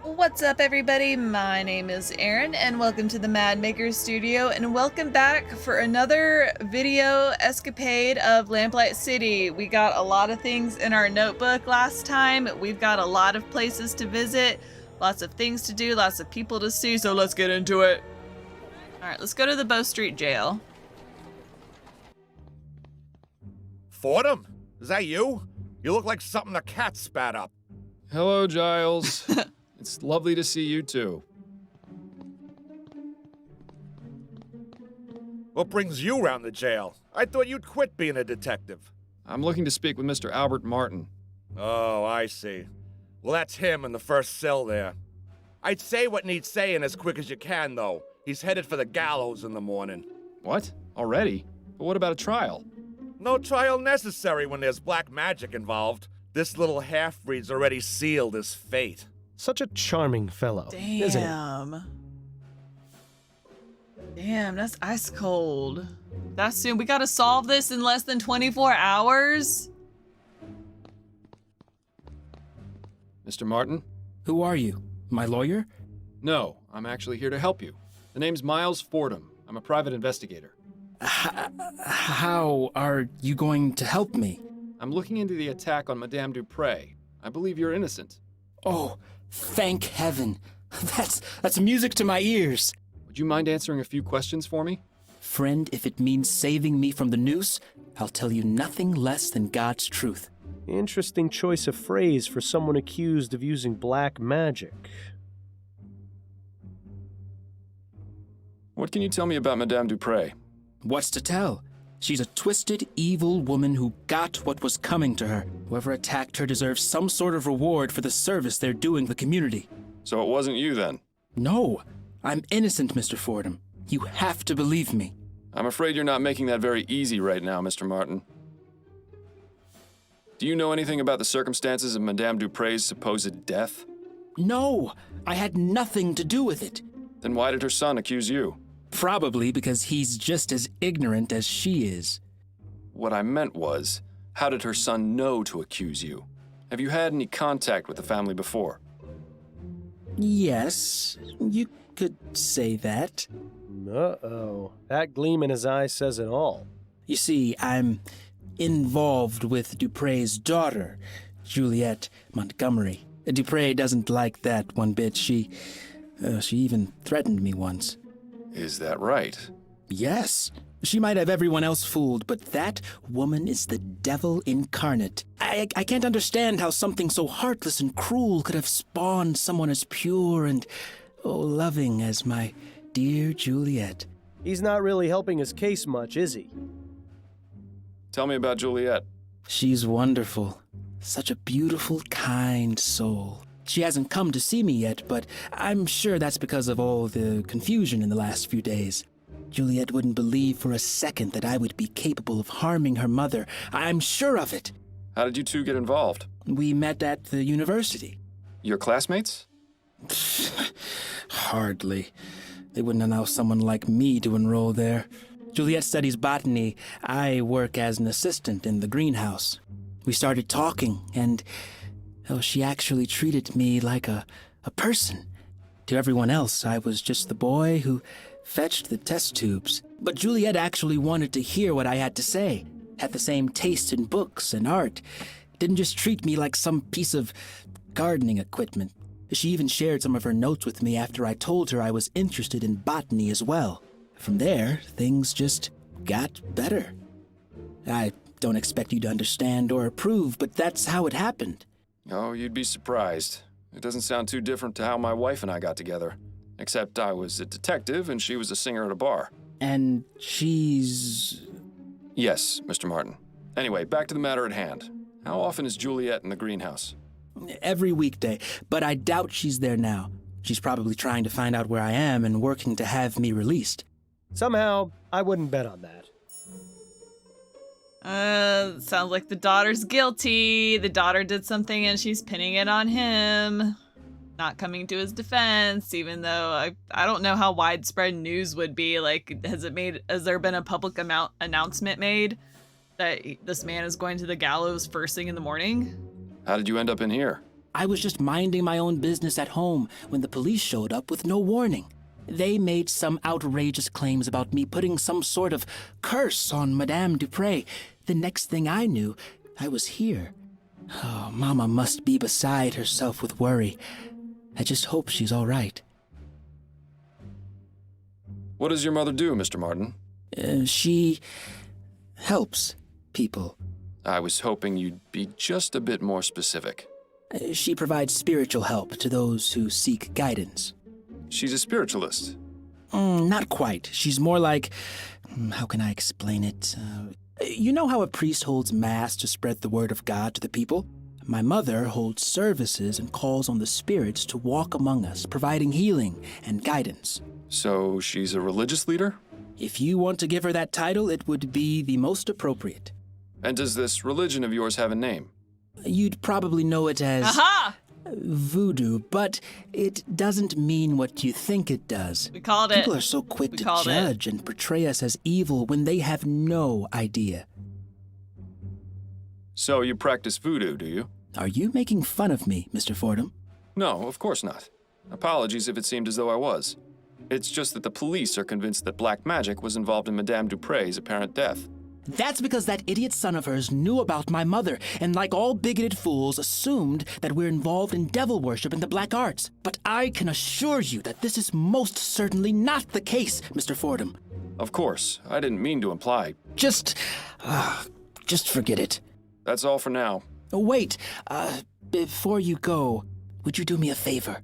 What's up, everybody? My name is Erin, and welcome to the Mad Maker Studio, and welcome back for another video escapade of Lamplight City. We got a lot of things in our notebook last time. We've got a lot of places to visit, lots of things to do, lots of people to see, so let's get into it. All right, let's go to the Bow Street Jail. Fordham? Is that you? You look like something a cat spat up. Hello, Giles. It's lovely to see you too. What brings you round the jail? I thought you'd quit being a detective. I'm looking to speak with Mr. Albert Martin. Oh, I see. Well, that's him in the first cell there. I'd say what needs saying as quick as you can, though. He's headed for the gallows in the morning. What? Already? But what about a trial? No trial necessary when there's black magic involved. This little half-breed's already sealed his fate. Such a charming fellow, isn't he? Damn, that's ice cold. That's soon. We gotta solve this in less than 24 hours? Mr. Martin? Who are you? My lawyer? No, I'm actually here to help you. The name's Miles Fordham. I'm a private investigator. How are you going to help me? I'm looking into the attack on Madame Dupre. I believe you're innocent. Oh, thank heaven. That's music to my ears. Would you mind answering a few questions for me? Friend, if it means saving me from the noose, I'll tell you nothing less than God's truth. Interesting choice of phrase for someone accused of using black magic. What can you tell me about Madame Dupre? What's to tell? She's a twisted, evil woman who got what was coming to her. Whoever attacked her deserves some sort of reward for the service they're doing the community. So it wasn't you then? No, I'm innocent, Mr. Fordham. You have to believe me. I'm afraid you're not making that very easy right now, Mr. Martin. Do you know anything about the circumstances of Madame Dupre's supposed death? No, I had nothing to do with it. Then why did her son accuse you? Probably because he's just as ignorant as she is. What I meant was, how did her son know to accuse you? Have you had any contact with the family before? Yes, you could say that. Uh-oh. That gleam in his eye says it all. You see, I'm involved with Dupre's daughter, Juliet Montgomery. Dupre doesn't like that one bit. She even threatened me once. Is that right? Yes. She might have everyone else fooled, but that woman is the devil incarnate. I can't understand how something so heartless and cruel could have spawned someone as pure and, loving as my dear Juliet. He's not really helping his case much, is he? Tell me about Juliet. She's wonderful. Such a beautiful, kind soul. She hasn't come to see me yet, but I'm sure that's because of all the confusion in the last few days. Juliet wouldn't believe for a second that I would be capable of harming her mother. I'm sure of it. How did you two get involved? We met at the university. Your classmates? Hardly. They wouldn't allow someone like me to enroll there. Juliet studies botany. I work as an assistant in the greenhouse. We started talking, and she actually treated me like a person. To everyone else, I was just the boy who fetched the test tubes. But Juliet actually wanted to hear what I had to say, had the same taste in books and art. Didn't just treat me like some piece of gardening equipment. She even shared some of her notes with me after I told her I was interested in botany as well. From there, things just got better. I don't expect you to understand or approve, but that's how it happened. Oh, you'd be surprised. It doesn't sound too different to how my wife and I got together. Except I was a detective and she was a singer at a bar. And she's... Yes, Mr. Martin. Anyway, back to the matter at hand. How often is Juliet in the greenhouse? Every weekday, but I doubt she's there now. She's probably trying to find out where I am and working to have me released. Somehow, I wouldn't bet on that. Sounds like the daughter's guilty. The daughter did something and she's pinning it on him. Not coming to his defense, even though I don't know how widespread news would be. Like, has there been a public announcement made that this man is going to the gallows first thing in the morning? How did you end up in here? I was just minding my own business at home when the police showed up with no warning. They made some outrageous claims about me putting some sort of curse on Madame Dupre. The next thing I knew, I was here. Oh, Mama must be beside herself with worry. I just hope she's all right. What does your mother do, Mr. Martin? She helps people. I was hoping you'd be just a bit more specific. She provides spiritual help to those who seek guidance. She's a spiritualist. Not quite. She's more like... how can I explain it? You know how a priest holds mass to spread the word of God to the people? My mother holds services and calls on the spirits to walk among us, providing healing and guidance. So she's a religious leader? If you want to give her that title, it would be the most appropriate. And does this religion of yours have a name? You'd probably know it as... Aha! Voodoo, but it doesn't mean what you think it does. We called it. People are so quick to judge and portray us as evil when they have no idea. So you practice voodoo, do you? Are you making fun of me, Mr. Fordham? No, of course not. Apologies if it seemed as though I was. It's just that the police are convinced that black magic was involved in Madame Dupre's apparent death. That's because that idiot son of hers knew about my mother, and like all bigoted fools, assumed that we're involved in devil worship and the black arts. But I can assure you that this is most certainly not the case, Mr. Fordham. Of course, I didn't mean to imply. Just forget it. That's all for now. Wait, before you go, would you do me a favor?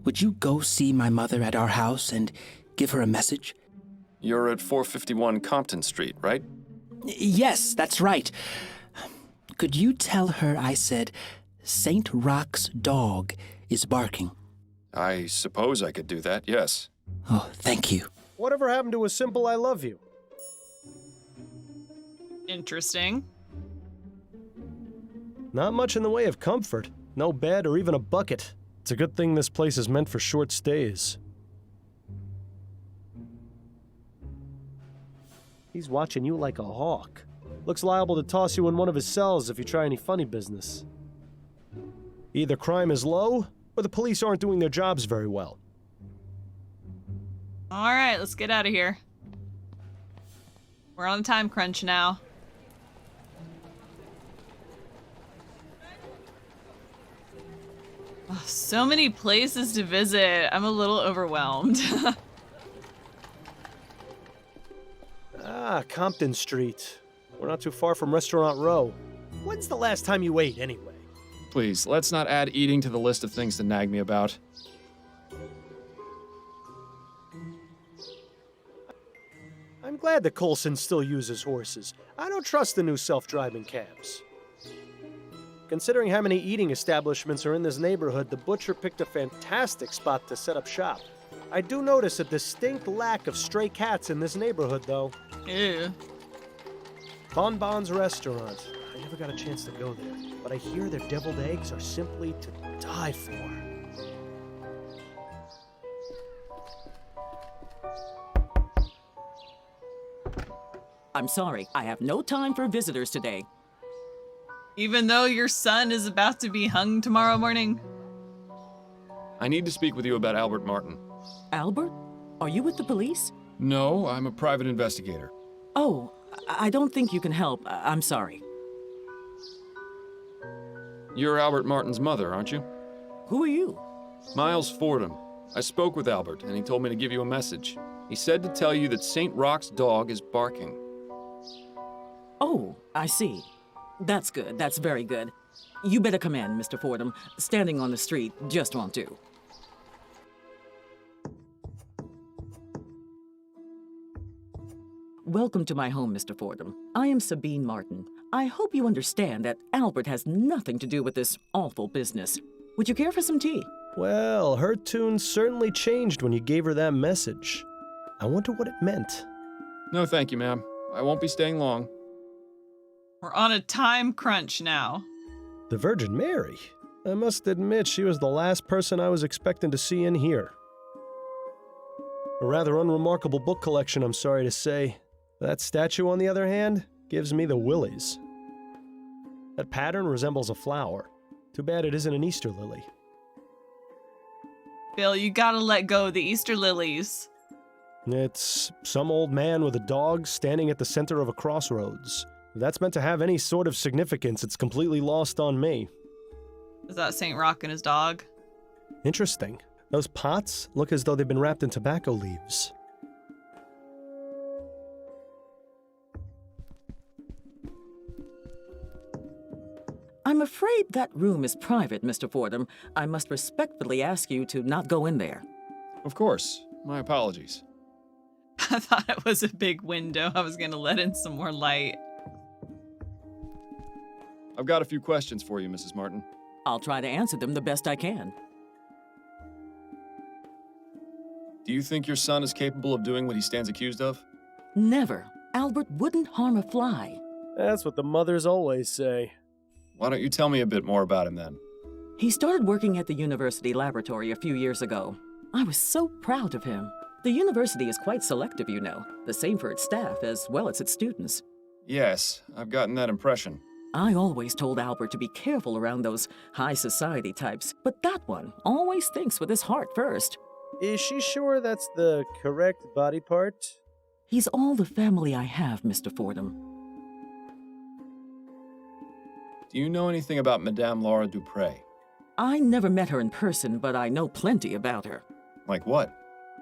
Would you go see my mother at our house and give her a message? You're at 451 Compton Street, right? Yes, that's right. Could you tell her I said St. Roch's dog is barking? I suppose I could do that, yes. Oh, thank you. Whatever happened to a simple I love you? Interesting. Not much in the way of comfort. No bed or even a bucket. It's a good thing this place is meant for short stays. He's watching you like a hawk. Looks liable to toss you in one of his cells if you try any funny business. Either crime is low, or the police aren't doing their jobs very well. All right, let's get out of here. We're on a time crunch now. Oh, so many places to visit. I'm a little overwhelmed. Ah, Compton Street. We're not too far from Restaurant Row. When's the last time you ate, anyway? Please, let's not add eating to the list of things to nag me about. I'm glad that Coulson still uses horses. I don't trust the new self-driving cabs. Considering how many eating establishments are in this neighborhood, the butcher picked a fantastic spot to set up shop. I do notice a distinct lack of stray cats in this neighborhood, though. Ew. Bon Bon's restaurant. I never got a chance to go there, but I hear their deviled eggs are simply to die for. I'm sorry, I have no time for visitors today. Even though your son is about to be hung tomorrow morning. I need to speak with you about Albert Martin. Albert? Are you with the police? No, I'm a private investigator. Oh, I don't think you can help. I'm sorry. You're Albert Martin's mother, aren't you? Who are you? Miles Fordham. I spoke with Albert, and he told me to give you a message. He said to tell you that St. Roch's dog is barking. Oh, I see. That's good. That's very good. You better come in, Mr. Fordham. Standing on the street just won't do. Welcome to my home, Mr. Fordham. I am Sabine Martin. I hope you understand that Albert has nothing to do with this awful business. Would you care for some tea? Well, her tune certainly changed when you gave her that message. I wonder what it meant. No, thank you, ma'am. I won't be staying long. We're on a time crunch now. The Virgin Mary? I must admit she was the last person I was expecting to see in here. A rather unremarkable book collection, I'm sorry to say. That statue, on the other hand, gives me the willies. That pattern resembles a flower. Too bad it isn't an Easter lily. Bill, you gotta let go of the Easter lilies. It's some old man with a dog standing at the center of a crossroads. If that's meant to have any sort of significance, it's completely lost on me. Is that Saint Rock and his dog? Interesting. Those pots look as though they've been wrapped in tobacco leaves. I'm afraid that room is private, Mr. Fordham. I must respectfully ask you to not go in there. Of course. My apologies. I thought it was a big window. I was gonna let in some more light. I've got a few questions for you, Mrs. Martin. I'll try to answer them the best I can. Do you think your son is capable of doing what he stands accused of? Never. Albert wouldn't harm a fly. That's what the mothers always say. Why don't you tell me a bit more about him then? He started working at the university laboratory a few years ago. I was so proud of him. The university is quite selective, you know. The same for its staff as well as its students. Yes, I've gotten that impression. I always told Albert to be careful around those high society types, but that one always thinks with his heart first. Is she sure that's the correct body part? He's all the family I have, Mr. Fordham. Do you know anything about Madame Laura Dupre? I never met her in person, but I know plenty about her. Like what?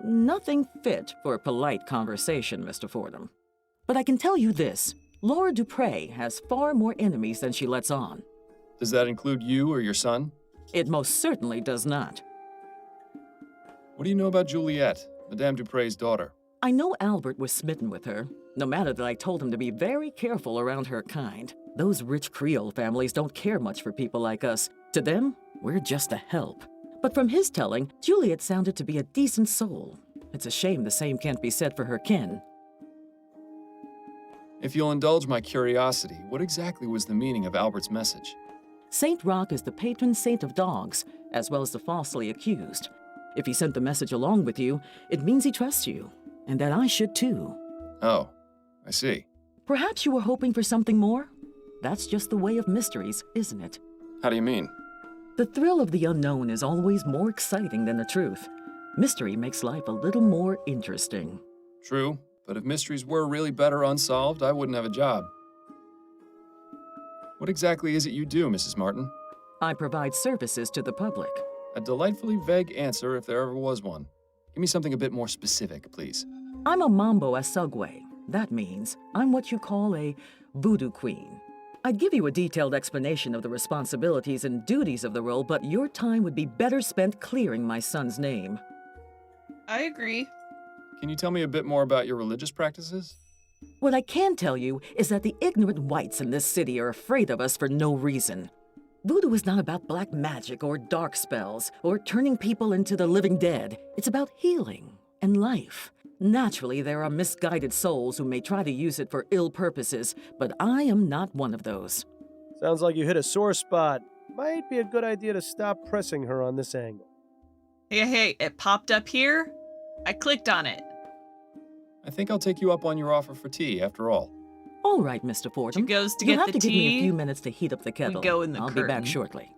Nothing fit for a polite conversation, Mr. Fordham. But I can tell you this. Laura Dupre has far more enemies than she lets on. Does that include you or your son? It most certainly does not. What do you know about Juliet, Madame Dupre's daughter? I know Albert was smitten with her, no matter that I told him to be very careful around her kind. Those rich Creole families don't care much for people like us. To them, we're just a help. But from his telling, Juliet sounded to be a decent soul. It's a shame the same can't be said for her kin. If you'll indulge my curiosity, what exactly was the meaning of Albert's message? Saint Roch is the patron saint of dogs, as well as the falsely accused. If he sent the message along with you, it means he trusts you, and that I should too. Oh, I see. Perhaps you were hoping for something more? That's just the way of mysteries, isn't it? How do you mean? The thrill of the unknown is always more exciting than the truth. Mystery makes life a little more interesting. True, but if mysteries were really better unsolved, I wouldn't have a job. What exactly is it you do, Mrs. Martin? I provide services to the public. A delightfully vague answer if there ever was one. Give me something a bit more specific, please. I'm a Mambo Asugwe. That means I'm what you call a voodoo queen. I'd give you a detailed explanation of the responsibilities and duties of the role, but your time would be better spent clearing my son's name. I agree. Can you tell me a bit more about your religious practices? What I can tell you is that the ignorant whites in this city are afraid of us for no reason. Voodoo is not about black magic or dark spells or turning people into the living dead. It's about healing and life. Naturally, there are misguided souls who may try to use it for ill purposes, but I am not one of those. Sounds like you hit a sore spot. Might be a good idea to stop pressing her on this angle. Hey, it popped up here. I clicked on it. I think I'll take you up on your offer for tea, after all. All right, Mr. Fordham. She goes to You'll get have the to give me a tea. few minutes to heat up the kettle. go in the I'll be back curtain. shortly.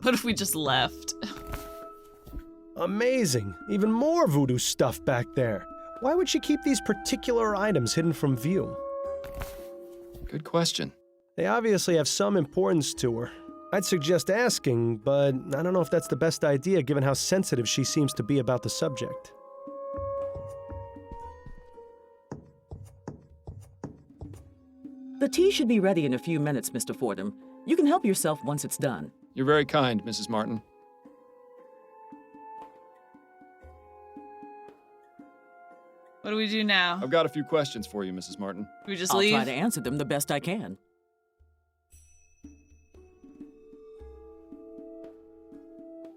What if we just left? Amazing. Even more voodoo stuff back there. Why would she keep these particular items hidden from view? Good question. They obviously have some importance to her. I'd suggest asking, but I don't know if that's the best idea given how sensitive she seems to be about the subject. The tea should be ready in a few minutes, Mr. Fordham. You can help yourself once it's done. You're very kind, Mrs. Martin. What do we do now? I've got a few questions for you, Mrs. Martin. Do we just I'll leave? try to answer them the best I can.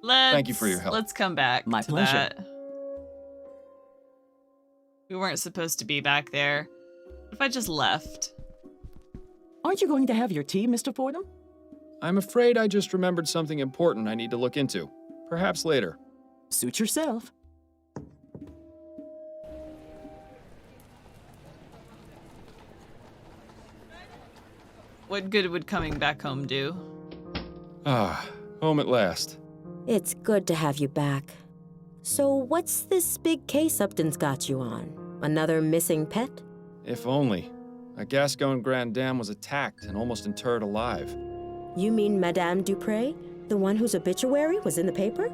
Let's, you for your help. Let's come back My to pleasure. that. We weren't supposed to be back there. What if I just left? Aren't you going to have your tea, Mr. Fordham? I'm afraid I just remembered something important I need to look into. Perhaps later. Suit yourself. What good would coming back home do? Ah, home at last. It's good to have you back. So what's this big case Upton's got you on? Another missing pet? If only. A Gascon Grand Dame was attacked and almost interred alive. You mean Madame Dupre? The one whose obituary was in the paper?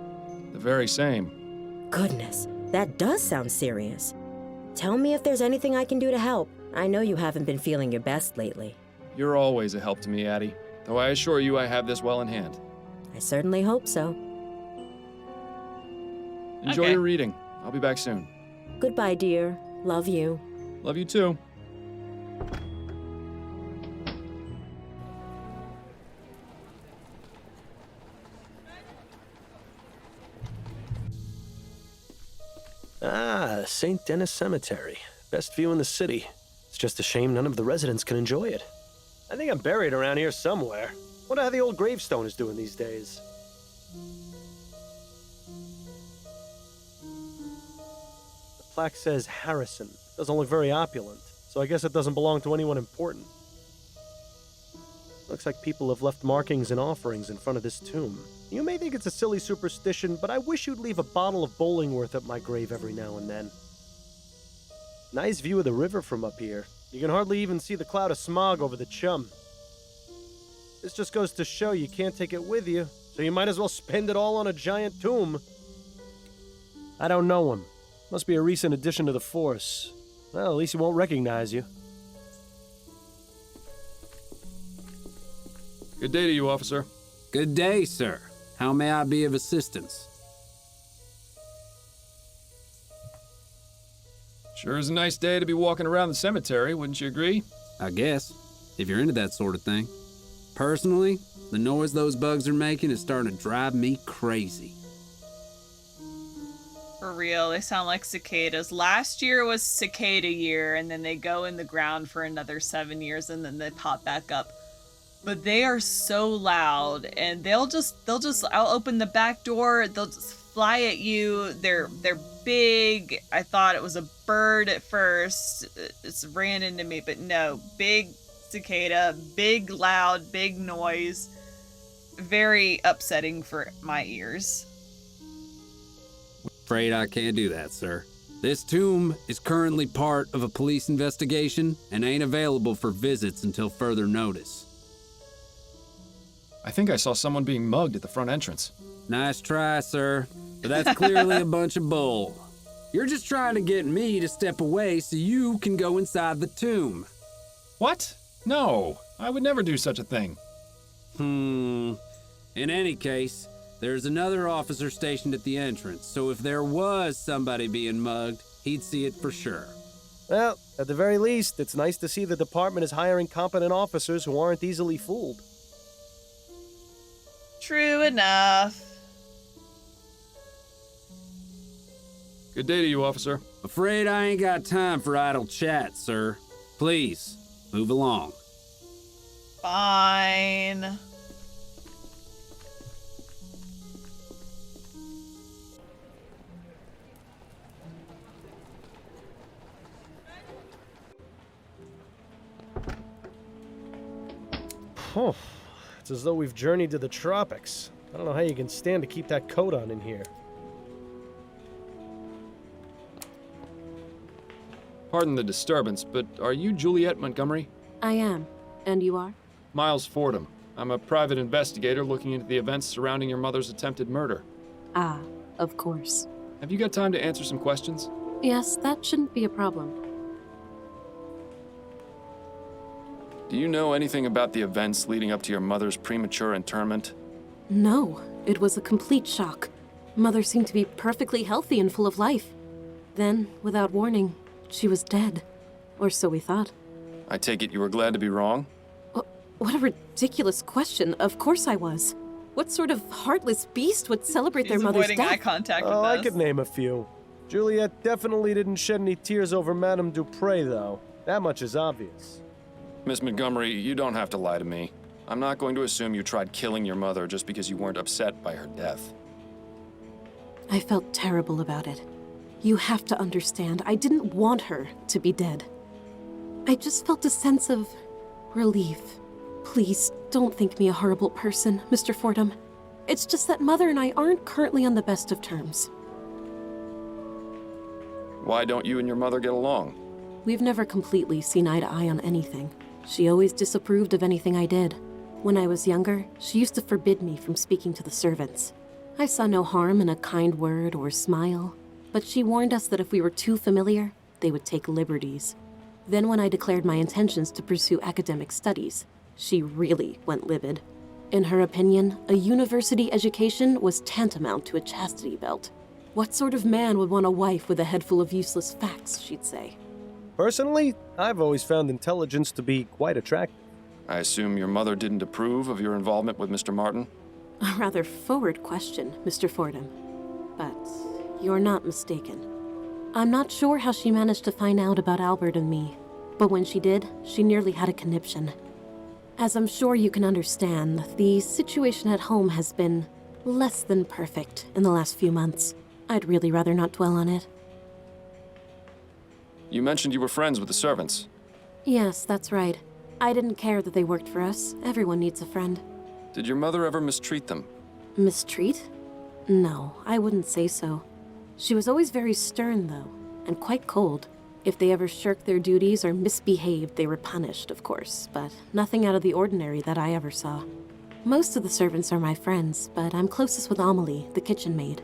The very same. Goodness, that does sound serious. Tell me if there's anything I can do to help. I know you haven't been feeling your best lately. You're always a help to me, Addie. Though I assure you I have this well in hand. I certainly hope so. Enjoy Okay. your reading. I'll be back soon. Goodbye, dear. Love you. Love you too. Ah, St. Denis Cemetery. Best view in the city. It's just a shame none of the residents can enjoy it. I think I'm buried around here somewhere. Wonder how the old gravestone is doing these days. The plaque says Harrison. Doesn't look very opulent, so I guess it doesn't belong to anyone important. Looks like people have left markings and offerings in front of this tomb. You may think it's a silly superstition, but I wish you'd leave a bottle of Bollingworth at my grave every now and then. Nice view of the river from up here. You can hardly even see the cloud of smog over the chum. This just goes to show you can't take it with you, so you might as well spend it all on a giant tomb. I don't know him. Must be a recent addition to the force. Well, at least he won't recognize you. Good day to you, officer. Good day, sir. How may I be of assistance? Sure is a nice day to be walking around the cemetery, wouldn't you agree? I guess, if you're into that sort of thing. Personally, the noise those bugs are making is starting to drive me crazy. For real, they sound like cicadas. Last year was cicada year, and then they go in the ground for another 7 years, and then they pop back up. But they are so loud, and I'll open the back door, they'll just fly at you. They're big. I thought it was a bird at first. It's ran into me, but no, big cicada, big loud, big noise. Very upsetting for my ears. Afraid I can't do that, sir. This tomb is currently part of a police investigation and ain't available for visits until further notice. I think I saw someone being mugged at the front entrance. Nice try, sir, but that's clearly a bunch of bull. You're just trying to get me to step away so you can go inside the tomb. What? No, I would never do such a thing. In any case, there's another officer stationed at the entrance, so if there was somebody being mugged, he'd see it for sure. Well, at the very least, it's nice to see the department is hiring competent officers who aren't easily fooled. True enough. Good day to you, officer. Afraid I ain't got time for idle chat, sir. Please, move along. Fine. Oh, it's as though we've journeyed to the tropics. I don't know how you can stand to keep that coat on in here. Pardon the disturbance, but are you Juliet Montgomery? I am. And you are? Miles Fordham. I'm a private investigator looking into the events surrounding your mother's attempted murder. Ah, of course. Have you got time to answer some questions? Yes, that shouldn't be a problem. Do you know anything about the events leading up to your mother's premature interment? No, it was a complete shock. Mother seemed to be perfectly healthy and full of life. Then, without warning, she was dead. Or so we thought. I take it you were glad to be wrong? What a ridiculous question. Of course I was. What sort of heartless beast would celebrate their He's mother's avoiding eye death? contact with Oh, us. I could name a few. Juliet definitely didn't shed any tears over Madame Dupre, though. That much is obvious. Miss Montgomery, you don't have to lie to me. I'm not going to assume you tried killing your mother just because you weren't upset by her death. I felt terrible about it. You have to understand, I didn't want her to be dead. I just felt a sense of relief. Please, don't think me a horrible person, Mr. Fordham. It's just that Mother and I aren't currently on the best of terms. Why don't you and your mother get along? We've never completely seen eye to eye on anything. She always disapproved of anything I did. When I was younger, she used to forbid me from speaking to the servants. I saw no harm in a kind word or smile, but she warned us that if we were too familiar, they would take liberties. Then when I declared my intentions to pursue academic studies, she really went livid. In her opinion, a university education was tantamount to a chastity belt. What sort of man would want a wife with a head full of useless facts, she'd say. Personally, I've always found intelligence to be quite attractive. I assume your mother didn't approve of your involvement with Mr. Martin? A rather forward question, Mr. Fordham. But you're not mistaken. I'm not sure how she managed to find out about Albert and me, but when she did, she nearly had a conniption. As I'm sure you can understand, the situation at home has been less than perfect in the last few months. I'd really rather not dwell on it. You mentioned you were friends with the servants. Yes, that's right. I didn't care that they worked for us. Everyone needs a friend. Did your mother ever mistreat them? Mistreat? No, I wouldn't say so. She was always very stern, though, and quite cold. If they ever shirked their duties or misbehaved, they were punished, of course, but nothing out of the ordinary that I ever saw. Most of the servants are my friends, but I'm closest with Amelie, the kitchen maid.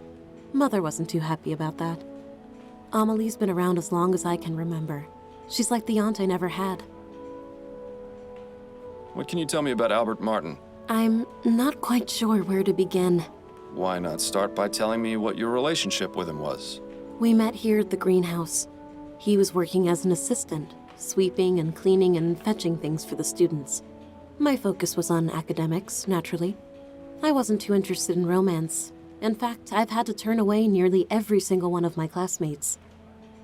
Mother wasn't too happy about that. Amelie's been around as long as I can remember. She's like the aunt I never had. What can you tell me about Albert Martin? I'm not quite sure where to begin. Why not start by telling me what your relationship with him was? We met here at the greenhouse. He was working as an assistant, sweeping and cleaning and fetching things for the students. My focus was on academics, naturally. I wasn't too interested in romance. In fact, I've had to turn away nearly every single one of my classmates.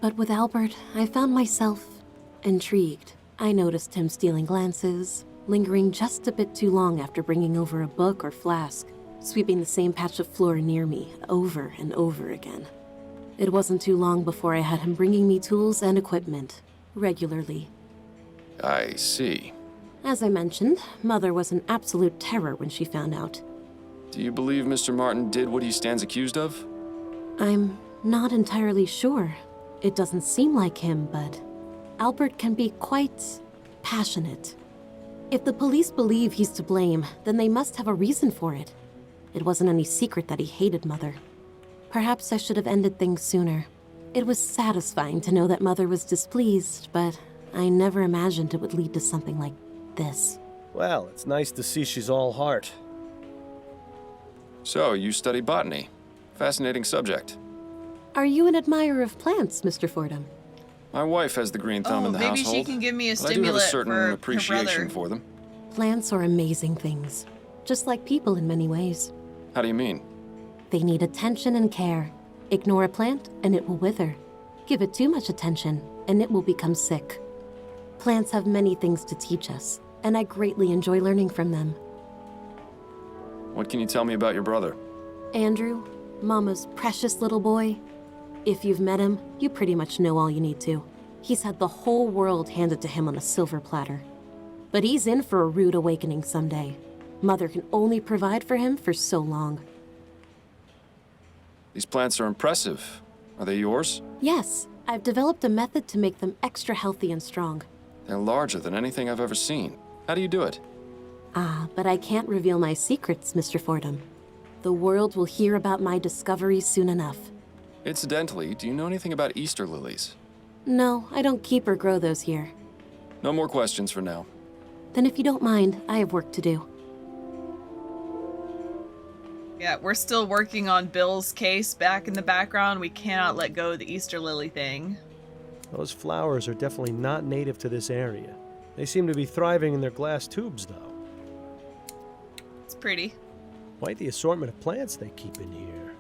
But with Albert, I found myself intrigued. I noticed him stealing glances, lingering just a bit too long after bringing over a book or flask, sweeping the same patch of floor near me over and over again. It wasn't too long before I had him bringing me tools and equipment, regularly. I see. As I mentioned, Mother was an absolute terror when she found out. Do you believe Mr. Martin did what he stands accused of? I'm not entirely sure. It doesn't seem like him, but Albert can be quite passionate. If the police believe he's to blame, then they must have a reason for it. It wasn't any secret that he hated Mother. Perhaps I should have ended things sooner. It was satisfying to know that Mother was displeased, but I never imagined it would lead to something like this. Well, it's nice to see she's all heart. So, you study botany. Fascinating subject. Are you an admirer of plants, Mr. Fordham? My wife has the green thumb in the maybe household. she can give me a but I do have a stimulant certain for her appreciation brother. for them. Plants are amazing things, just like people in many ways. How do you mean? They need attention and care. Ignore a plant, and it will wither. Give it too much attention, and it will become sick. Plants have many things to teach us, and I greatly enjoy learning from them. What can you tell me about your brother? Andrew, Mama's precious little boy. If you've met him, you pretty much know all you need to. He's had the whole world handed to him on a silver platter. But he's in for a rude awakening someday. Mother can only provide for him for so long. These plants are impressive. Are they yours? Yes, I've developed a method to make them extra healthy and strong. They're larger than anything I've ever seen. How do you do it? Ah, but I can't reveal my secrets, Mr. Fordham. The world will hear about my discoveries soon enough. Incidentally, do you know anything about Easter lilies? No, I don't keep or grow those here. No more questions for now. Then if you don't mind, I have work to do. Yeah, we're still working on Bill's case back in the background. We cannot let go of the Easter lily thing. Those flowers are definitely not native to this area. They seem to be thriving in their glass tubes, though. It's pretty. Quite the assortment of plants they keep in here.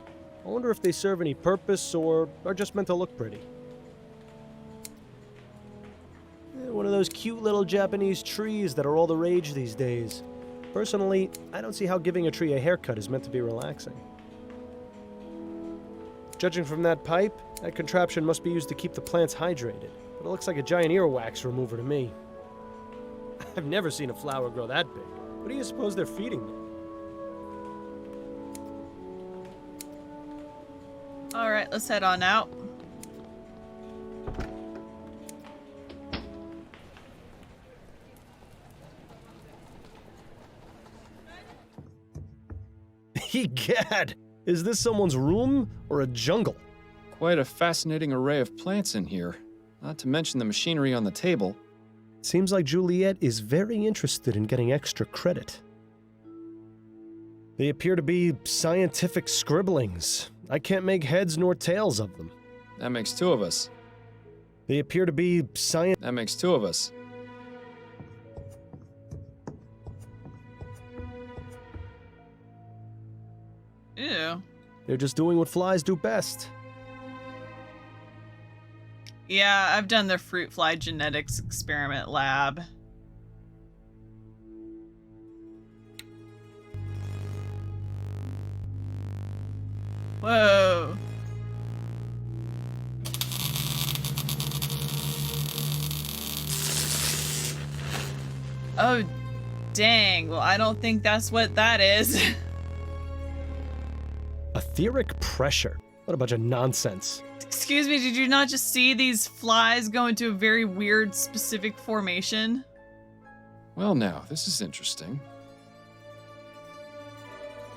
I wonder if they serve any purpose or are just meant to look pretty. One of those cute little Japanese trees that are all the rage these days. Personally, I don't see how giving a tree a haircut is meant to be relaxing. Judging from that pipe, that contraption must be used to keep the plants hydrated, but it looks like a giant earwax remover to me. I've never seen a flower grow that big. What do you suppose they're feeding them? All right, let's head on out. Egad! Is this someone's room or a jungle? Quite a fascinating array of plants in here, not to mention the machinery on the table. Seems like Juliet is very interested in getting extra credit. They appear to be scientific scribblings. I can't make heads nor tails of them. That makes two of us. They appear to be That makes two of us. Ew. They're just doing what flies do best. Yeah, I've done the fruit fly genetics experiment lab. Whoa. Oh, dang. Well, I don't think that's what that is. Etheric pressure. What a bunch of nonsense. Excuse me, did you not just see these flies go into a very weird, specific formation? Well, now, this is interesting.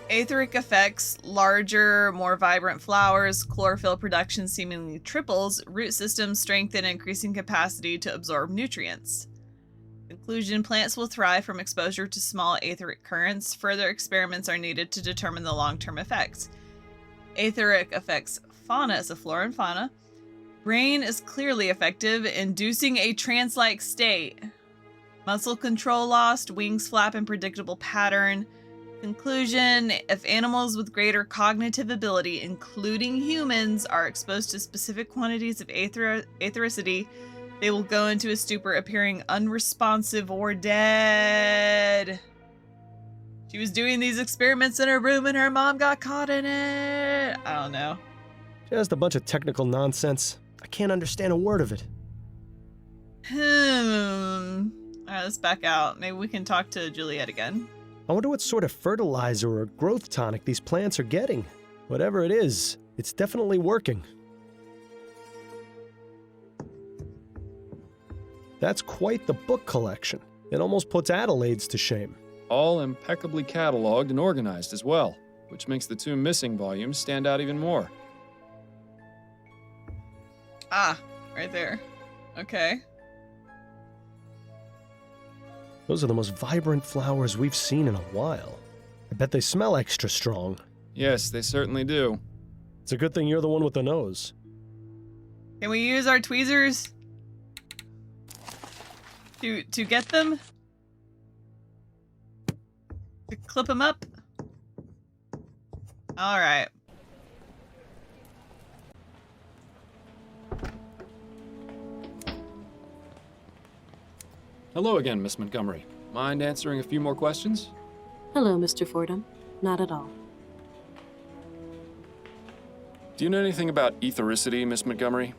Etheric effects, larger, more vibrant flowers, chlorophyll production seemingly triples, root systems strengthen, increasing capacity to absorb nutrients. Conclusion, plants will thrive from exposure to small etheric currents. Further experiments are needed to determine the long-term effects. Etheric affects fauna as a flora and fauna. Brain is clearly effective, inducing a trance-like state. Muscle control lost, wings flap in predictable pattern. Conclusion, if animals with greater cognitive ability, including humans, are exposed to specific quantities of ethericity, they will go into a stupor, appearing unresponsive or dead. She was doing these experiments in her room and her mom got caught in it. I don't know. Just a bunch of technical nonsense. I can't understand a word of it. Alright, let's back out. Maybe we can talk to Juliet again. I wonder what sort of fertilizer or growth tonic these plants are getting. Whatever it is, it's definitely working. That's quite the book collection. It almost puts Adelaide's to shame. All impeccably cataloged and organized as well, which makes the two missing volumes stand out even more. Ah, right there. Okay. Those are the most vibrant flowers we've seen in a while. I bet they smell extra strong. Yes, they certainly do. It's a good thing you're the one with the nose. Can we use our tweezers to get them? To clip them up? All right. Hello again, Miss Montgomery. Mind answering a few more questions? Hello, Mr. Fordham. Not at all. Do you know anything about ethericity, Miss Montgomery?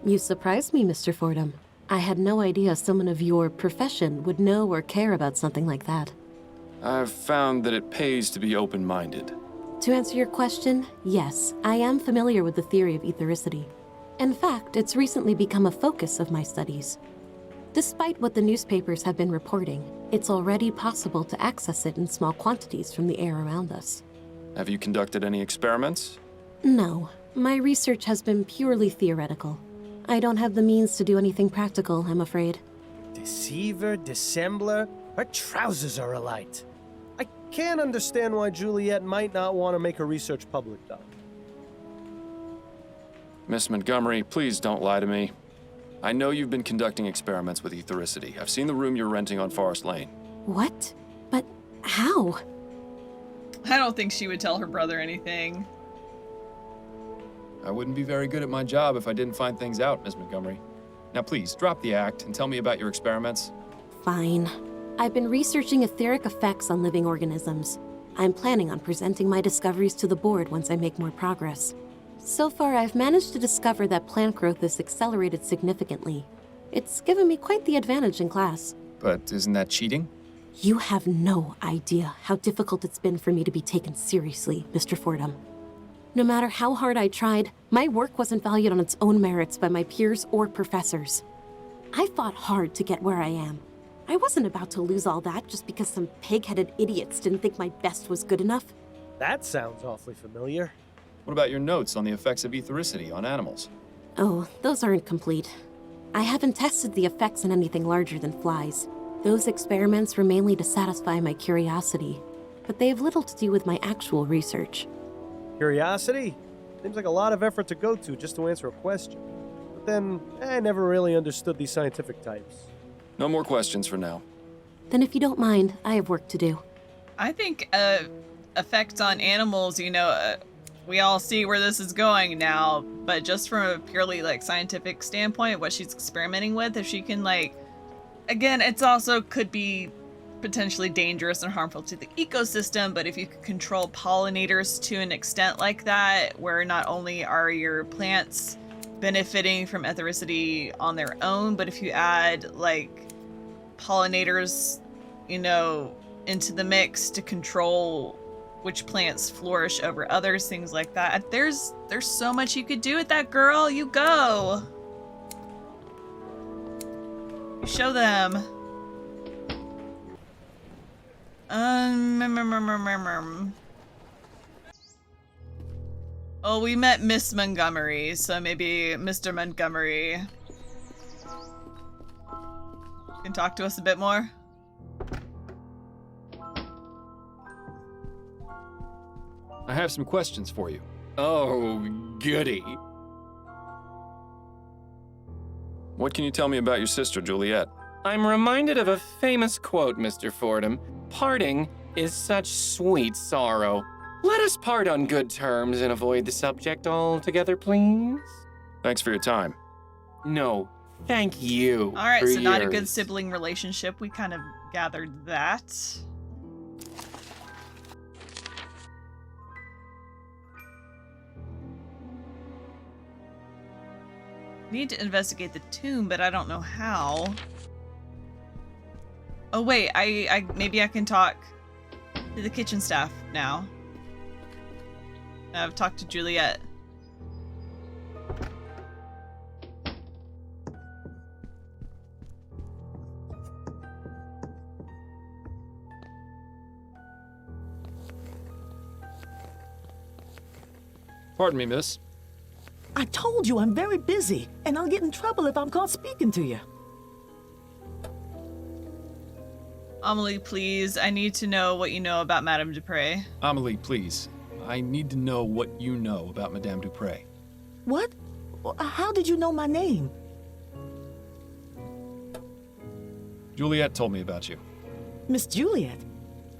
You surprised me, Mr. Fordham. I had no idea someone of your profession would know or care about something like that. I've found that it pays to be open-minded. To answer your question, yes, I am familiar with the theory of ethericity. In fact, it's recently become a focus of my studies. Despite what the newspapers have been reporting, it's already possible to access it in small quantities from the air around us. Have you conducted any experiments? No, my research has been purely theoretical. I don't have the means to do anything practical, I'm afraid. Deceiver, dissembler, her trousers are alight. I can't understand why Juliet might not want to make her research public, though. Miss Montgomery, please don't lie to me. I know you've been conducting experiments with ethericity. I've seen the room you're renting on Forest Lane. What? But how? I don't think she would tell her brother anything. I wouldn't be very good at my job if I didn't find things out, Miss Montgomery. Now please, drop the act and tell me about your experiments. Fine. I've been researching etheric effects on living organisms. I'm planning on presenting my discoveries to the board once I make more progress. So far, I've managed to discover that plant growth is accelerated significantly. It's given me quite the advantage in class. But isn't that cheating? You have no idea how difficult it's been for me to be taken seriously, Mr. Fordham. No matter how hard I tried, my work wasn't valued on its own merits by my peers or professors. I fought hard to get where I am. I wasn't about to lose all that just because some pig-headed idiots didn't think my best was good enough. That sounds awfully familiar. What about your notes on the effects of ethericity on animals? Oh, those aren't complete. I haven't tested the effects on anything larger than flies. Those experiments were mainly to satisfy my curiosity, but they have little to do with my actual research. Curiosity? Seems like a lot of effort to go to just to answer a question. But then, I never really understood these scientific types. No more questions for now. Then if you don't mind, I have work to do. I think effects on animals, we all see where this is going now, but just from a purely like scientific standpoint, what she's experimenting with, if she can again, it's also could be potentially dangerous and harmful to the ecosystem, but if you could control pollinators to an extent like that, where not only are your plants benefiting from ethericity on their own, but if you add pollinators, into the mix to control which plants flourish over others, things like that. There's so much you could do with that, girl. You go. You show them. Oh, we met Miss Montgomery, so maybe Mr. Montgomery can talk to us a bit more. I have some questions for you. Oh, goody. What can you tell me about your sister, Juliet? I'm reminded of a famous quote, Mr. Fordham. Parting is such sweet sorrow. Let us part on good terms and avoid the subject altogether, please. Thanks for your time. No, thank you. All right, for so not a yours. good sibling relationship. We kind of gathered that. Need to investigate the tomb, but I don't know how. Oh wait, I maybe I can talk to the kitchen staff now. I've talked to Juliet. Pardon me, miss. I told you I'm very busy, and I'll get in trouble if I'm caught speaking to you. Amelie, please. I need to know what you know about Madame Dupre. Amelie, please. I need to know what you know about Madame Dupre. What? How did you know my name? Juliet told me about you. Miss Juliet?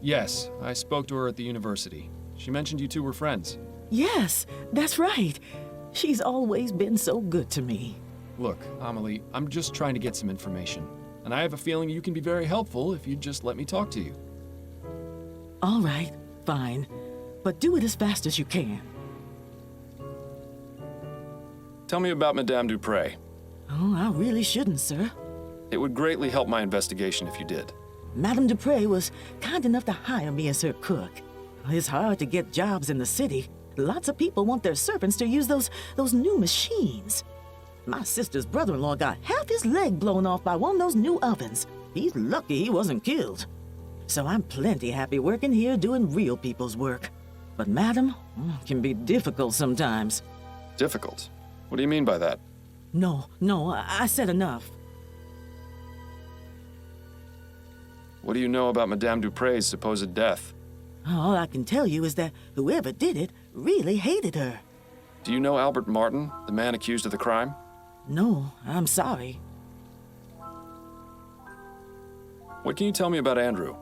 Yes, I spoke to her at the university. She mentioned you two were friends. Yes, that's right. She's always been so good to me. Look, Amelie, I'm just trying to get some information. And I have a feeling you can be very helpful if you'd just let me talk to you. All right, fine. But do it as fast as you can. Tell me about Madame Dupre. Oh, I really shouldn't, sir. It would greatly help my investigation if you did. Madame Dupre was kind enough to hire me as her cook. It's hard to get jobs in the city. Lots of people want their servants to use those new machines. My sister's brother-in-law got half his leg blown off by one of those new ovens. He's lucky he wasn't killed. So I'm plenty happy working here doing real people's work. But Madam can be difficult sometimes. Difficult? What do you mean by that? No, I said enough. What do you know about Madame Dupre's supposed death? All I can tell you is that whoever did it really hated her. Do you know Albert Martin, the man accused of the crime? No, I'm sorry. What can you tell me about Andrew?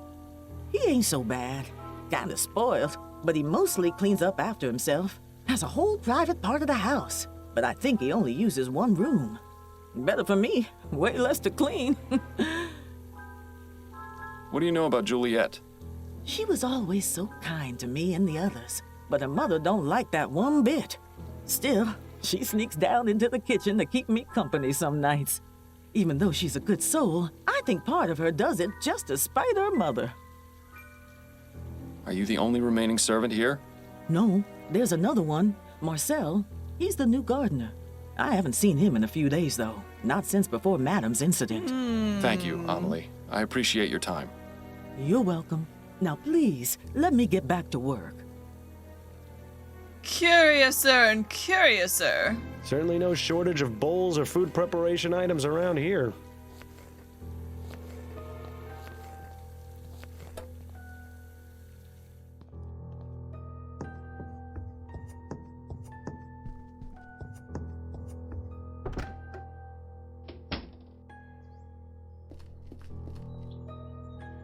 He ain't so bad. Kinda spoiled, but he mostly cleans up after himself. Has a whole private part of the house, but I think he only uses one room. Better for me, way less to clean. What do you know about Juliet? She was always so kind to me and the others, but her mother don't like that one bit. Still, she sneaks down into the kitchen to keep me company some nights. Even though she's a good soul, I think part of her does it just to spite her mother. Are you the only remaining servant here? No, there's another one, Marcel. He's the new gardener. I haven't seen him in a few days, though. Not since before Madame's incident. Thank you, Amelie. I appreciate your time. You're welcome. Now, please, let me get back to work. Curiouser and curiouser. Certainly no shortage of bowls or food preparation items around here.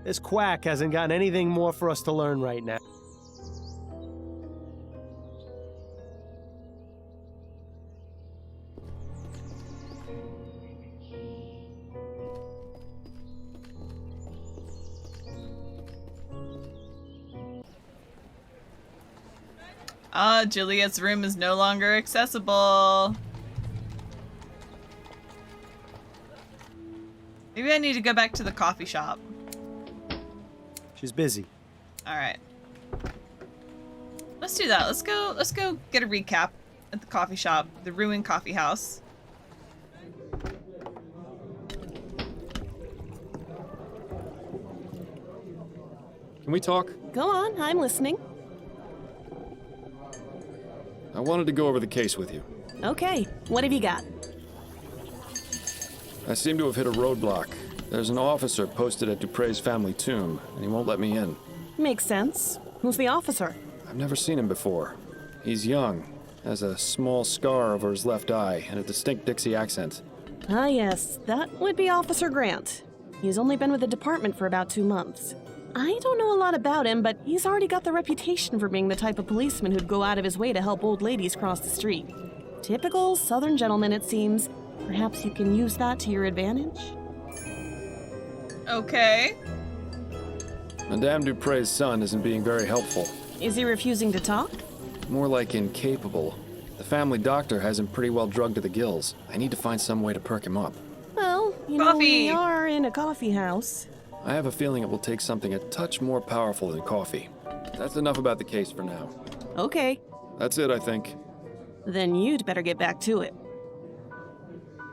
This quack hasn't got anything more for us to learn right now. Ah, Juliet's room is no longer accessible. Maybe I need to go back to the coffee shop. She's busy. All right. Let's do that. Let's go get a recap at the coffee shop, the ruined coffee house. Can we talk? Go on, I'm listening. I wanted to go over the case with you. Okay, what have you got? I seem to have hit a roadblock. There's an officer posted at Dupre's family tomb, and he won't let me in. Makes sense. Who's the officer? I've never seen him before. He's young, has a small scar over his left eye, and a distinct Dixie accent. Ah, yes, that would be Officer Grant. He's only been with the department for about 2 months. I don't know a lot about him, but he's already got the reputation for being the type of policeman who'd go out of his way to help old ladies cross the street. Typical Southern gentleman, it seems. Perhaps you can use that to your advantage? Okay. Madame Dupre's son isn't being very helpful. Is he refusing to talk? More like incapable. The family doctor has him pretty well drugged to the gills. I need to find some way to perk him up. Well, you know, we are in a coffee house. I have a feeling it will take something a touch more powerful than coffee. That's enough about the case for now. Okay. That's it, I think. Then you'd better get back to it.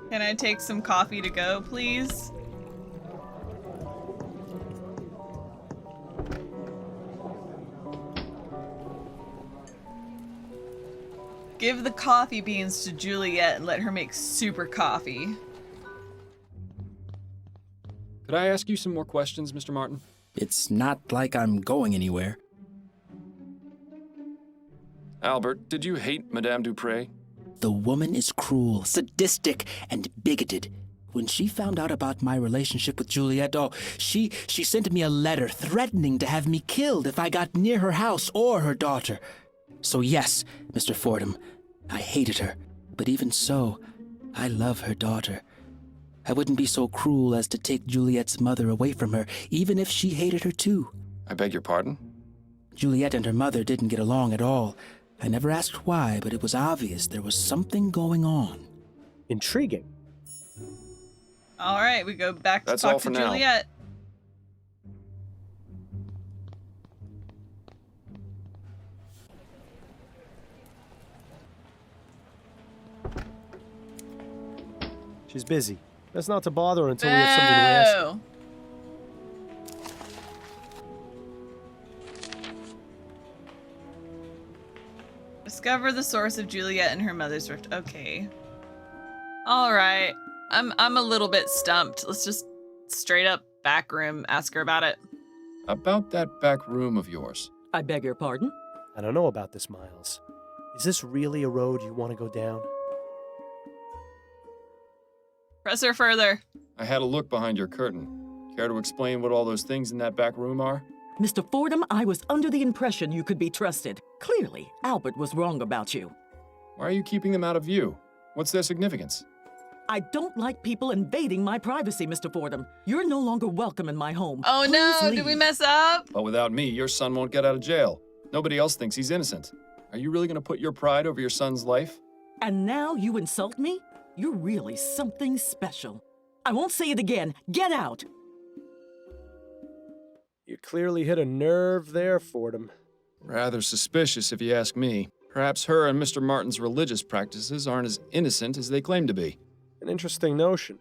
Can I take some coffee to go, please? Give the coffee beans to Juliet and let her make super coffee. Could I ask you some more questions, Mr. Martin? It's not like I'm going anywhere. Albert, did you hate Madame Dupre? The woman is cruel, sadistic, and bigoted. When she found out about my relationship with Juliet, she sent me a letter threatening to have me killed if I got near her house or her daughter. So yes, Mr. Fordham, I hated her. But even so, I love her daughter. I wouldn't be so cruel as to take Juliet's mother away from her, even if she hated her too. I beg your pardon? Juliet and her mother didn't get along at all. I never asked why, but it was obvious there was something going on. Intriguing. All right, we go back to That's all talk for to now. Juliet. She's busy. That's not to bother her until we have something to ask her. Boo. Discover the source of Juliet and her mother's rift. Okay. All right. I'm a little bit stumped. Let's just straight up back room ask her about it. About that back room of yours. I beg your pardon? I don't know about this, Miles. Is this really a road you want to go down? Press her further. I had a look behind your curtain. Care to explain what all those things in that back room are? Mr. Fordham, I was under the impression you could be trusted. Clearly, Albert was wrong about you. Why are you keeping them out of view? What's their significance? I don't like people invading my privacy, Mr. Fordham. You're no longer welcome in my home. Oh Please no, leave. did we mess up? But without me, your son won't get out of jail. Nobody else thinks he's innocent. Are you really going to put your pride over your son's life? And now you insult me? You're really something special. I won't say it again. Get out! You clearly hit a nerve there, Fordham. Rather suspicious, if you ask me. Perhaps her and Mr. Martin's religious practices aren't as innocent as they claim to be. An interesting notion.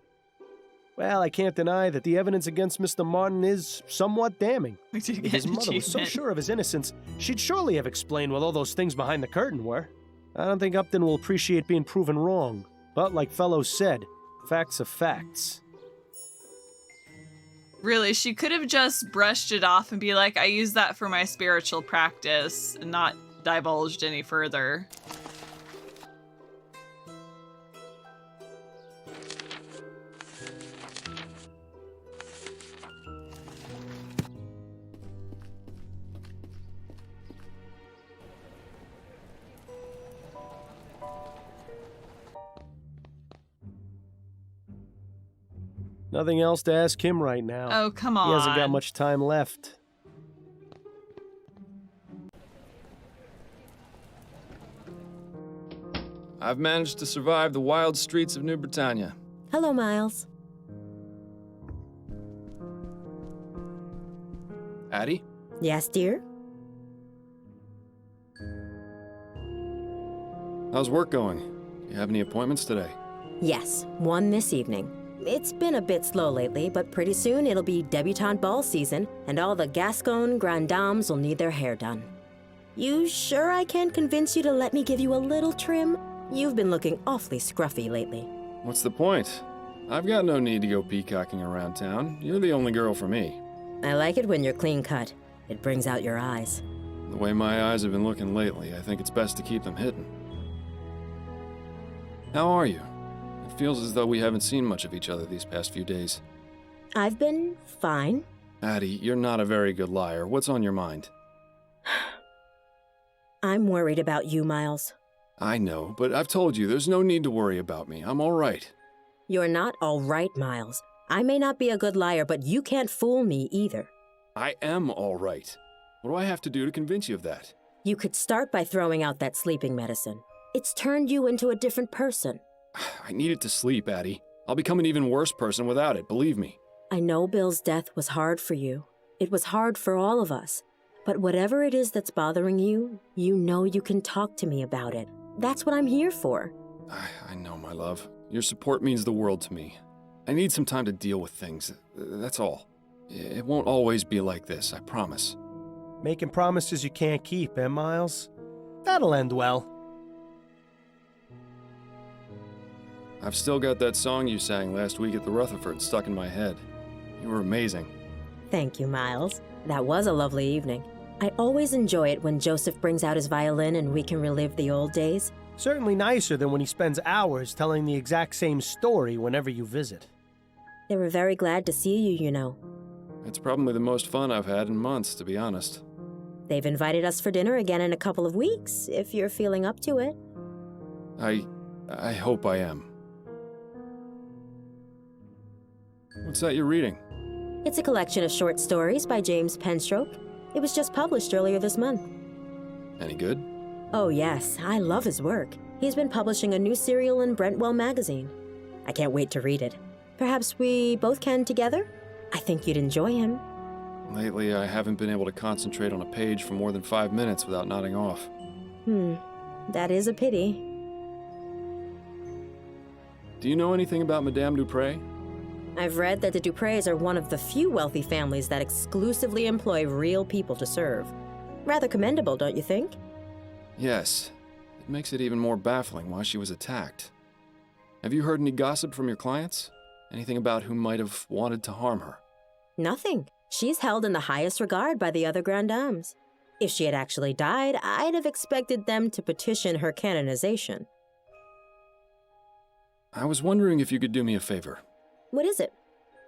Well, I can't deny that the evidence against Mr. Martin is somewhat damning. We did If get his an mother was so achievement. sure of his innocence, she'd surely have explained what all those things behind the curtain were. I don't think Upton will appreciate being proven wrong. But like Fellows said, facts are facts. Really, she could have just brushed it off and be like, I use that for my spiritual practice, and not divulged any further. Nothing else to ask him right now. Oh, come on. He hasn't got much time left. I've managed to survive the wild streets of New Britannia. Hello, Miles. Addie? Yes, dear? How's work going? You have any appointments today? Yes, one this evening. It's been a bit slow lately, but pretty soon it'll be debutante ball season, and all the Gascon grand dames will need their hair done. You sure I can't convince you to let me give you a little trim? You've been looking awfully scruffy lately. What's the point? I've got no need to go peacocking around town. You're the only girl for me. I like it when you're clean cut. It brings out your eyes. The way my eyes have been looking lately, I think it's best to keep them hidden. How are you? It feels as though we haven't seen much of each other these past few days. I've been fine. Addie, you're not a very good liar. What's on your mind? I'm worried about you, Miles. I know, but I've told you there's no need to worry about me. I'm all right. You're not all right, Miles. I may not be a good liar, but you can't fool me either. I am all right. What do I have to do to convince you of that? You could start by throwing out that sleeping medicine. It's turned you into a different person. I need it to sleep, Addie. I'll become an even worse person without it, believe me. I know Bill's death was hard for you. It was hard for all of us. But whatever it is that's bothering you, you know you can talk to me about it. That's what I'm here for. I know, my love. Your support means the world to me. I need some time to deal with things. That's all. It won't always be like this, I promise. Making promises you can't keep, eh, Miles? That'll end well. I've still got that song you sang last week at the Rutherford stuck in my head. You were amazing. Thank you, Miles. That was a lovely evening. I always enjoy it when Joseph brings out his violin and we can relive the old days. Certainly nicer than when he spends hours telling the exact same story whenever you visit. They were very glad to see you, you know. It's probably the most fun I've had in months, to be honest. They've invited us for dinner again in a couple of weeks, if you're feeling up to it. I hope I am. What's that you're reading? It's a collection of short stories by James Penstroke. It was just published earlier this month. Any good? Oh yes, I love his work. He's been publishing a new serial in Brentwell magazine. I can't wait to read it. Perhaps we both can together? I think you'd enjoy him. Lately, I haven't been able to concentrate on a page for more than 5 minutes without nodding off. That is a pity. Do you know anything about Madame Dupre? I've read that the Dupreys are one of the few wealthy families that exclusively employ real people to serve. Rather commendable, don't you think? Yes. It makes it even more baffling why she was attacked. Have you heard any gossip from your clients? Anything about who might have wanted to harm her? Nothing. She's held in the highest regard by the other grand dames. If she had actually died, I'd have expected them to petition her canonization. I was wondering if you could do me a favor. What is it?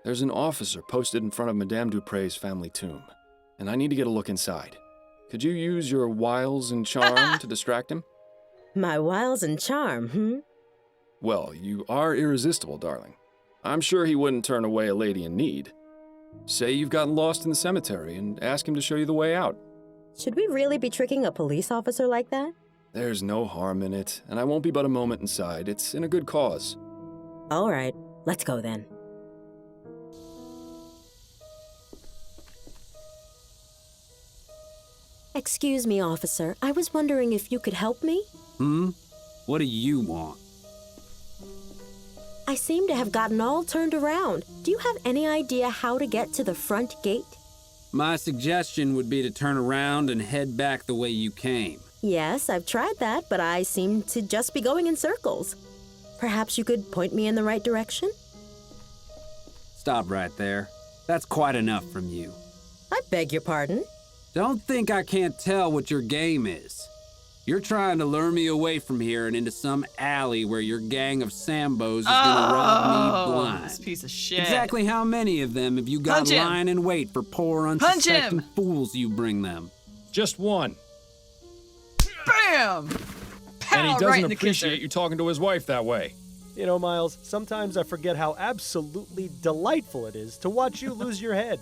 There's an officer posted in front of Madame Dupre's family tomb, and I need to get a look inside. Could you use your wiles and charm to distract him? My wiles and charm, Well, you are irresistible, darling. I'm sure he wouldn't turn away a lady in need. Say you've gotten lost in the cemetery and ask him to show you the way out. Should we really be tricking a police officer like that? There's no harm in it, and I won't be but a moment inside. It's in a good cause. All right, let's go then. Excuse me, officer. I was wondering if you could help me? What do you want? I seem to have gotten all turned around. Do you have any idea how to get to the front gate? My suggestion would be to turn around and head back the way you came. Yes, I've tried that, but I seem to just be going in circles. Perhaps you could point me in the right direction? Stop right there. That's quite enough from you. I beg your pardon? Don't think I can't tell what your game is. You're trying to lure me away from here and into some alley where your gang of Sambos is gonna rob me blind. This piece of shit. Exactly how many of them have you got Punch him. lying in wait for poor, Punch unsuspecting him. fools you bring them? Just one. Bam! Pow, And he doesn't right in the appreciate kisser. you talking to his wife that way. You know, Miles, sometimes I forget how absolutely delightful it is to watch you lose your head.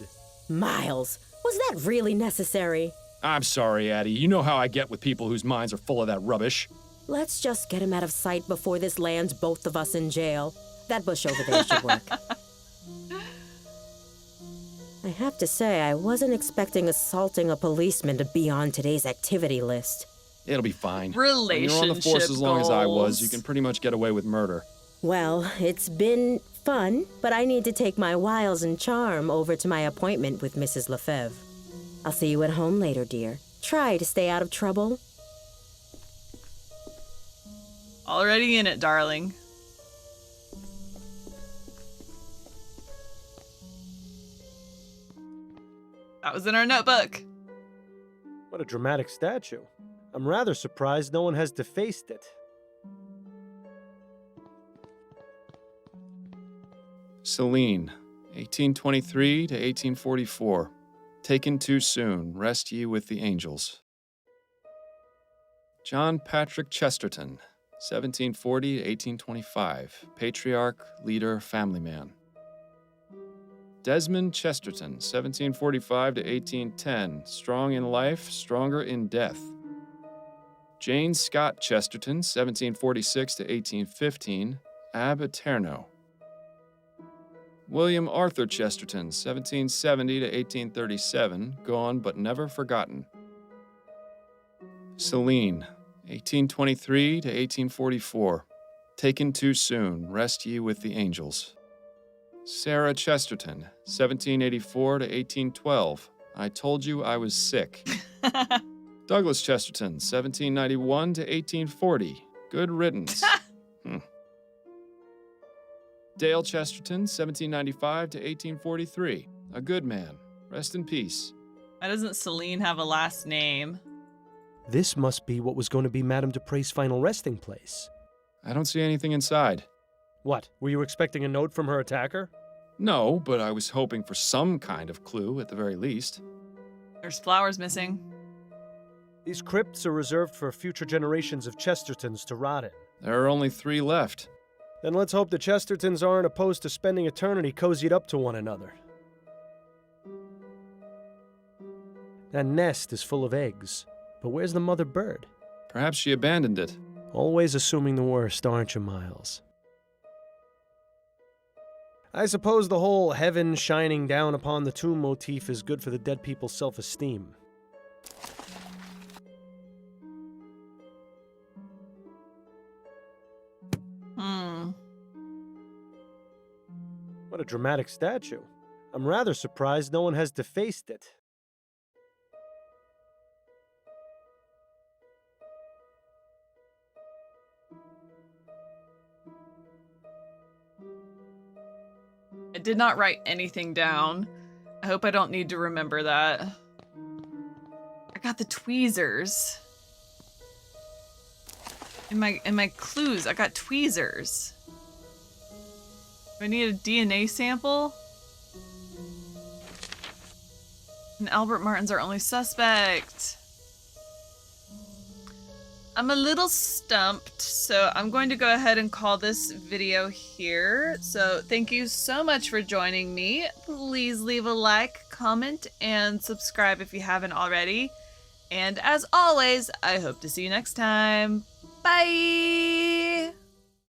Miles, was that really necessary? I'm sorry, Addie. You know how I get with people whose minds are full of that rubbish. Let's just get him out of sight before this lands both of us in jail. That bush over there should work. I have to say, I wasn't expecting assaulting a policeman to be on today's activity list. It'll be fine. Relationship When you're on the force as long as I was, goals. you can pretty much get away with murder. Well, it's been fun, but I need to take my wiles and charm over to my appointment with Mrs. Lefebvre. I'll see you at home later, dear. Try to stay out of trouble. Already in it, darling. That was in our notebook. What a dramatic statue. I'm rather surprised no one has defaced it. Celine, 1823 to 1844. Taken too soon, rest ye with the angels. John Patrick Chesterton, 1740 to 1825. Patriarch, leader, family man. Desmond Chesterton, 1745 to 1810. Strong in life, stronger in death. Jane Scott Chesterton, 1746 to 1815. Ab Aeterno. William Arthur Chesterton, 1770 to 1837, gone but never forgotten. Celine, 1823 to 1844, taken too soon, rest ye with the angels. Sarah Chesterton, 1784 to 1812, I told you I was sick. Douglas Chesterton, 1791 to 1840, good riddance. Dale Chesterton, 1795 to 1843. A good man. Rest in peace. Why doesn't Celine have a last name? This must be what was going to be Madame Dupre's final resting place. I don't see anything inside. What, were you expecting a note from her attacker? No, but I was hoping for some kind of clue at the very least. There's flowers missing. These crypts are reserved for future generations of Chestertons to rot in. There are only 3 left. Then let's hope the Chestertons aren't opposed to spending eternity cozied up to one another. That nest is full of eggs, but where's the mother bird? Perhaps she abandoned it. Always assuming the worst, aren't you, Miles? I suppose the whole heaven shining down upon the tomb motif is good for the dead people's self-esteem. What a dramatic statue. I'm rather surprised no one has defaced it. I did not write anything down. I hope I don't need to remember that. I got the tweezers. In my clues, I got tweezers. Do I need a DNA sample? And Albert Martin's our only suspect. I'm a little stumped, so I'm going to go ahead and call this video here. So thank you so much for joining me. Please leave a like, comment, and subscribe if you haven't already. And as always, I hope to see you next time. Bye!